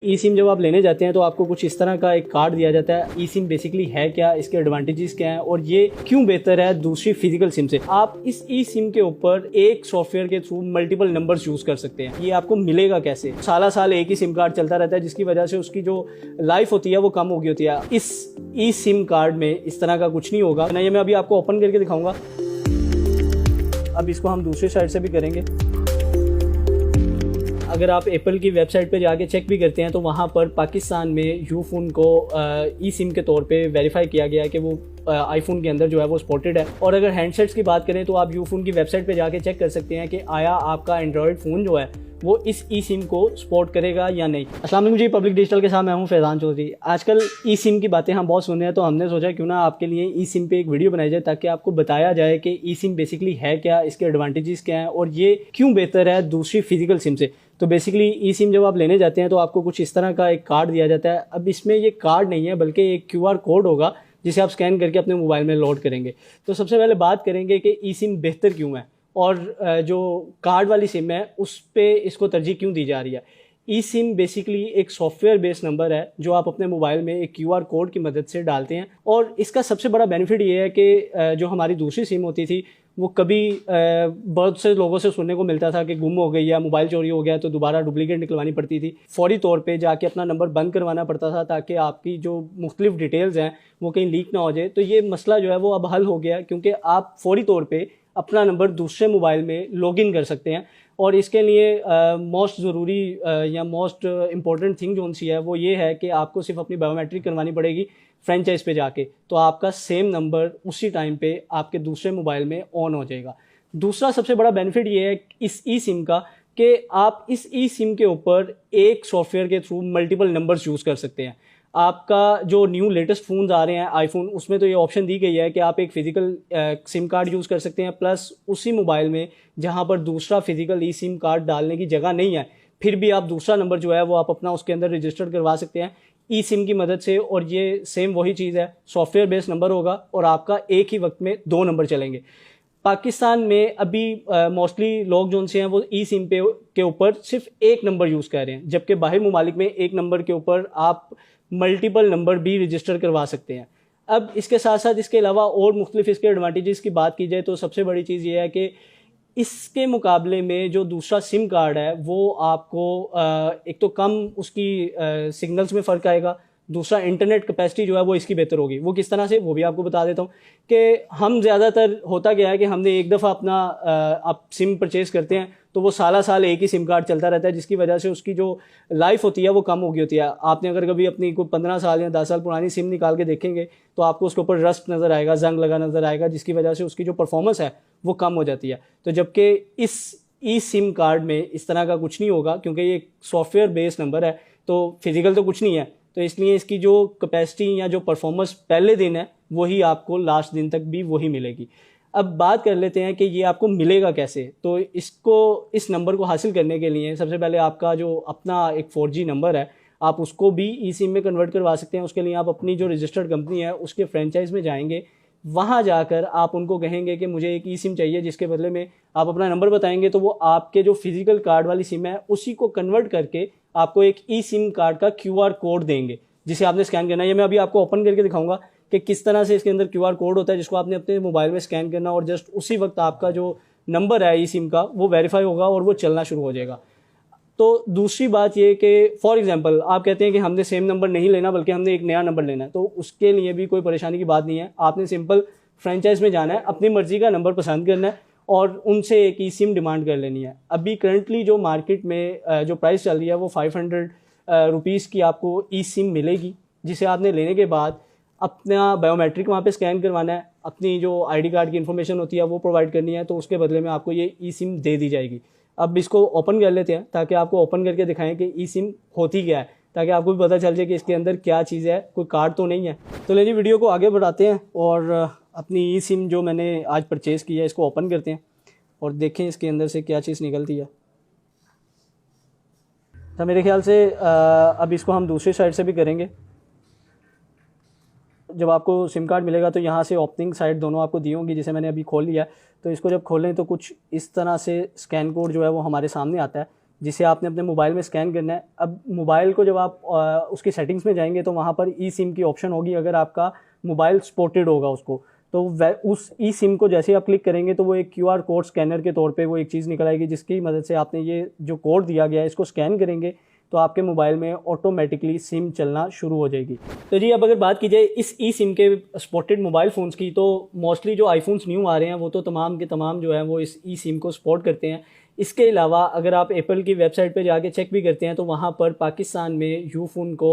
ई SIM जब आप लेने जाते हैं तो आपको कुछ इस तरह का एक कार्ड दिया जाता है। ई सिम बेसिकली है क्या, इसके एडवांटेजेस क्या हैं और ये क्यों बेहतर है दूसरी फिजिकल सिम से। आप इस ई सिम के ऊपर एक सॉफ्टवेयर के थ्रू मल्टीपल नंबर्स यूज कर सकते हैं। ये आपको मिलेगा कैसे? साल एक ही सिम कार्ड चलता रहता है, जिसकी वजह से उसकी जो लाइफ होती है वो कम हो गई होती है। इस ई सिम कार्ड में इस तरह का कुछ नहीं होगा ना। ये मैं अभी आपको ओपन करके दिखाऊंगा। अब इसको हम दूसरी साइड से भी करेंगे। अगर आप एप्पल की वेबसाइट पे जाके चेक भी करते हैं तो वहाँ पर पाकिस्तान में यूफोन को ई सिम के तौर पे वेरीफाई किया गया है कि वो आईफोन के अंदर जो है वो सपोर्टेड है। और अगर हैंडसेट्स की बात करें तो आप यूफोन की वेबसाइट पे जाके चेक कर सकते हैं कि आया आपका एंड्रॉयड फ़ोन जो है वो इस ई सिम को सपोर्ट करेगा या नहीं। अस्सलाम वालेकुम जी, पब्लिक डिजिटल के साथ मैं हूं फैज़ान चौधरी। आजकल ई सिम की बातें हम बहुत सुन रहे हैं तो हमने सोचा क्यों ना आपके लिए ई सिम पे एक वीडियो बनाई जाए ताकि आपको बताया जाए कि ई सिम बेसिकली है क्या, इसके एडवांटेजेस क्या हैं और ये क्यों बेहतर है दूसरी फिजिकल सिम से। तो बेसिकली ई सिम जब आप लेने जाते हैं तो आपको कुछ इस तरह का एक कार्ड दिया जाता है। अब इसमें ये कार्ड नहीं है बल्कि एक QR कोड होगा जिसे आप स्कैन करके अपने मोबाइल में लोड करेंगे। तो सबसे पहले बात करेंगे कि ई सिम बेहतर क्यों है और जो कार्ड वाली सिम है उस पे इसको तरजीह क्यों दी जा रही है। ई सिम बेसिकली एक सॉफ्टवेयर बेस्ड नंबर है जो आप अपने मोबाइल में एक QR कोड की मदद से डालते हैं। और इसका सबसे बड़ा बेनिफिट ये है कि जो हमारी दूसरी सिम होती थी वो कभी बहुत से लोगों से सुनने को मिलता था कि गुम हो गई या मोबाइल चोरी हो गया तो दोबारा डुप्लीकेट निकलवानी पड़ती थी। फौरी तौर पे जाके अपना नंबर बंद करवाना पड़ता था ताकि आपकी जो मुख्तलिफ डिटेल्स हैं वो कहीं लीक ना हो जाए। तो ये मसला जो है वो अब हल हो गया क्योंकि आप फौरी तौर पर अपना नंबर दूसरे मोबाइल में लॉगिन कर सकते हैं। और इसके लिए मोस्ट ज़रूरी या मोस्ट इम्पॉर्टेंट थिंग जो सी है वो ये है कि आपको सिर्फ अपनी बायोमेट्रिक करवानी पड़ेगी फ्रेंचाइज पे जाके, तो आपका सेम नंबर उसी टाइम पे आपके दूसरे मोबाइल में ऑन हो जाएगा। दूसरा सबसे बड़ा बेनिफिट ये है इस ई सिम का कि आप इस ई सिम के ऊपर एक सॉफ्टवेयर के थ्रू मल्टीपल नंबर्स यूज़ कर सकते हैं। आपका जो न्यू लेटेस्ट फ़ोन्स आ रहे हैं आईफोन, उसमें तो ये ऑप्शन दी गई है कि आप एक फ़िज़िकल सिम कार्ड यूज़ कर सकते हैं प्लस उसी मोबाइल में जहां पर दूसरा फ़िज़िकल ई सिम कार्ड डालने की जगह नहीं है फिर भी आप दूसरा नंबर जो है वो आप अपना उसके अंदर रजिस्टर करवा सकते हैं ई सिम की मदद से। और ये सेम वही चीज़ है, सॉफ्टवेयर बेस्ड नंबर होगा और आपका एक ही वक्त में 2 नंबर चलेंगे। पाकिस्तान में अभी मोस्टली लोग जो से हैं वो ई सिम पे के ऊपर सिर्फ एक नंबर यूज़ कर रहे हैं, जबकि बाहर ममालिक में एक नंबर के ऊपर आप मल्टीपल नंबर भी रजिस्टर करवा सकते हैं। अब इसके साथ साथ इसके अलावा और मुख्तलिफ इसके एडवांटेजेस की बात की जाए तो सबसे बड़ी चीज़ ये है कि इसके मुकाबले में जो दूसरा सिम कार्ड है वो आपको एक तो कम उसकी सिग्नल्स में फ़र्क आएगा, दूसरा इंटरनेट कैपेसिटी जो है वो इसकी बेहतर होगी। वो किस तरह से वो भी आपको बता देता हूँ कि हम ज़्यादातर होता क्या है कि हमने एक दफ़ा अपना आप सिम परचेज़ करते हैं तो वो साल एक ही सिम कार्ड चलता रहता है, जिसकी वजह से उसकी जो लाइफ होती है वो कम हो गई होती है। आपने अगर कभी अपनी कोई 15 साल या 10 साल पुरानी सिम निकाल के देखेंगे तो आपको उसके ऊपर रस्ट नज़र आएगा, जंग लगा नज़र आएगा, जिसकी वजह से उसकी जो परफॉर्मेंस है वो कम हो जाती है। तो जबकि इस ई सिम कार्ड में इस तरह का कुछ नहीं होगा क्योंकि ये सॉफ्टवेयर बेस्ड नंबर है तो फिजिकल तो कुछ नहीं है, तो इसलिए इसकी जो कैपेसिटी या जो परफॉर्मेंस पहले दिन है वही आपको लास्ट दिन तक भी वही मिलेगी। अब बात कर लेते हैं कि ये आपको मिलेगा कैसे। तो इस नंबर को हासिल करने के लिए सबसे पहले आपका जो अपना एक 4G नंबर है आप उसको भी ई सिम में कन्वर्ट करवा सकते हैं। उसके लिए आप अपनी जो रजिस्टर्ड कंपनी है उसके फ्रेंचाइज में जाएंगे, वहाँ जाकर आप उनको कहेंगे कि मुझे एक ई सिम चाहिए, जिसके बदले में आप अपना नंबर बताएंगे तो वो आपके जो फिजिकल कार्ड वाली सिम है उसी को कन्वर्ट करके आपको एक ई सिम कार्ड का QR कोड देंगे जिसे आपने स्कैन करना है। ये मैं अभी आपको ओपन करके दिखाऊंगा कि किस तरह से इसके अंदर QR कोड होता है जिसको आपने अपने मोबाइल में स्कैन करना और जस्ट उसी वक्त आपका जो नंबर है ई सिम का वो वेरीफाई होगा और वो चलना शुरू हो जाएगा। तो दूसरी बात ये कि फॉर एग्जांपल आप कहते हैं कि हमने सेम नंबर नहीं लेना बल्कि हमने एक नया नंबर लेना है, तो उसके लिए भी कोई परेशानी की बात नहीं है। आपने सिंपल फ्रेंचाइज में जाना है, अपनी मर्जी का नंबर पसंद करना है और उनसे एक ई सिम डिमांड कर लेनी है। अभी करंटली जो मार्केट में जो प्राइस चल रही है वो 500 रुपीज़ की आपको ई सिम मिलेगी, जिसे आपने लेने के बाद अपना बायोमेट्रिक वहाँ पे स्कैन करवाना है, अपनी जो ID कार्ड की इन्फॉर्मेशन होती है वो प्रोवाइड करनी है, तो उसके बदले में आपको ये ई सिम दे दी जाएगी। अब इसको ओपन कर लेते हैं ताकि आपको ओपन करके दिखाएं कि ई सिम होती क्या है, ताकि आपको भी पता चल जाए कि इसके अंदर क्या चीज़ है, कोई कार्ड तो नहीं है। तो लेनी वीडियो को आगे बढ़ाते हैं और अपनी ई सिम जो मैंने आज परचेज़ की है इसको ओपन करते हैं और देखें इसके अंदर से क्या चीज़ निकलती है। तो मेरे ख्याल से अब इसको हम दूसरी साइड से भी करेंगे। जब आपको सिम कार्ड मिलेगा तो यहाँ से ओपनिंग साइड दोनों आपको दी होंगी, जिसे मैंने अभी खोल लिया। तो इसको जब खोलें तो कुछ इस तरह से स्कैन कोड जो है वो हमारे सामने आता है। जिसे आपने अपने मोबाइल में स्कैन करना है। अब मोबाइल को जब आप उसकी सेटिंग्स में जाएंगे तो वहाँ पर ई सिम की ऑप्शन होगी। अगर आपका मोबाइल सपोर्टेड होगा उसको, तो उस ई सिम को जैसे आप क्लिक करेंगे तो वो एक QR कोड स्कैनर के तौर पे वो एक चीज़ निकल आएगी, जिसकी मदद से आपने ये जो कोड दिया गया है इसको स्कैन करेंगे तो आपके मोबाइल में ऑटोमेटिकली सिम चलना शुरू हो जाएगी। तो जी अब अगर बात की जाए इस ई सिम के सपोर्टेड मोबाइल फ़ोन्स की, तो मोस्टली जो आईफोन्स न्यू आ रहे हैं वो तो तमाम के तमाम जो है वो इस ई सिम को सपोर्ट करते हैं। इसके अलावा अगर आप एप्पल की वेबसाइट पे जाके चेक भी करते हैं तो वहाँ पर पाकिस्तान में यूफोन को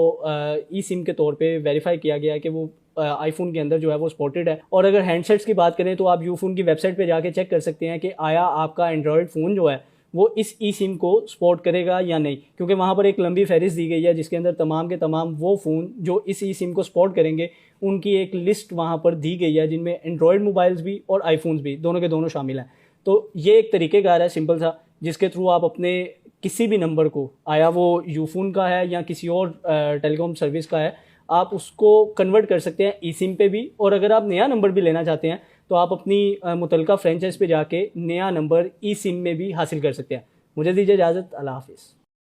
ई सिम के तौर पे वेरीफाई किया गया है कि वो आईफोन के अंदर जो है वो सपोर्टेड है। और अगर हैंडसेट्स की बात करें तो आप यूफोन की वेबसाइट पे जाके चेक कर सकते हैं कि आया आपका एंड्रॉयड फ़ोन जो है वो इस ई सिम को सपोर्ट करेगा या नहीं, क्योंकि वहाँ पर एक लंबी फहरिस्त दी गई है जिसके अंदर तमाम के तमाम वो फ़ोन जो इस ई सिम को सपोर्ट करेंगे उनकी एक लिस्ट वहाँ पर दी गई है, जिनमें एंड्रॉयड मोबाइल्स भी और आईफोन्स भी दोनों के दोनों शामिल हैं। तो ये एक तरीक़ेकार है सिंपल सा, जिसके थ्रू आप अपने किसी भी नंबर को, आया वो यूफोन का है या किसी और टेलीकॉम सर्विस का है, आप उसको कन्वर्ट कर सकते हैं ई सिम पे भी। और अगर आप नया नंबर भी लेना चाहते हैं तो आप अपनी मुतलका फ्रेंचाइज पे जाके नया नंबर ई सिम में भी हासिल कर सकते हैं। मुझे दीजिए इजाज़त, अल्लाह हाफिज़।